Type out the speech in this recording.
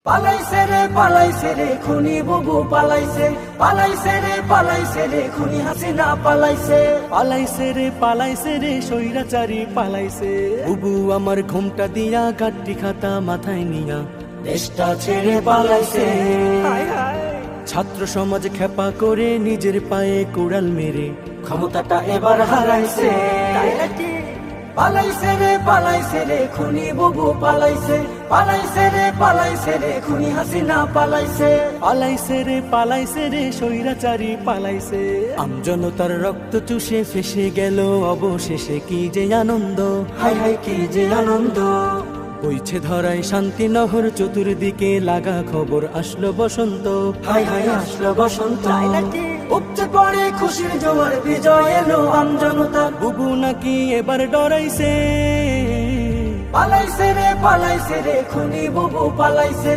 পালাইছে রে খুনি বুবু পালাইছে, পালাইছে রে খুনি হাসিনা পালাইছে, পালাইছে রে স্বৈরাচারী পালাইছে। বুবু আমার ঘুমটা দিয়া গাড্ডি খাতা মাথায় নিয়া দেশটা ছেড়ে পালাইছে। ছাত্র সমাজ খেপা করে নিজের পায়ে কুড়াল মেরে ক্ষমতাটা এবার হারাইছে। পালাইছে রে খুনি বুবু পালাইছে, পালাইছে রে খুনি হাসিনা পালাইছে, পালাইছে রে স্বৈরাচারী পালাইছে। আমজনতার রক্ত চুষে ফেসে গেল অবশেষে কি যে আনন্দ, হাই হাই কি যে আনন্দ। বইছে ধরায় শান্তি নহর চতুর্দিকে লাগা খবর আসলো বসন্ত, হাই হাই আসলো বসন্ত। উপচে পড়ে খুশির জোয়ার বিজয় এলো আমজনতা। বুবু নাকি এবার ডরাইছে। পালাইছে রে খুনি বুবু পালাইছে।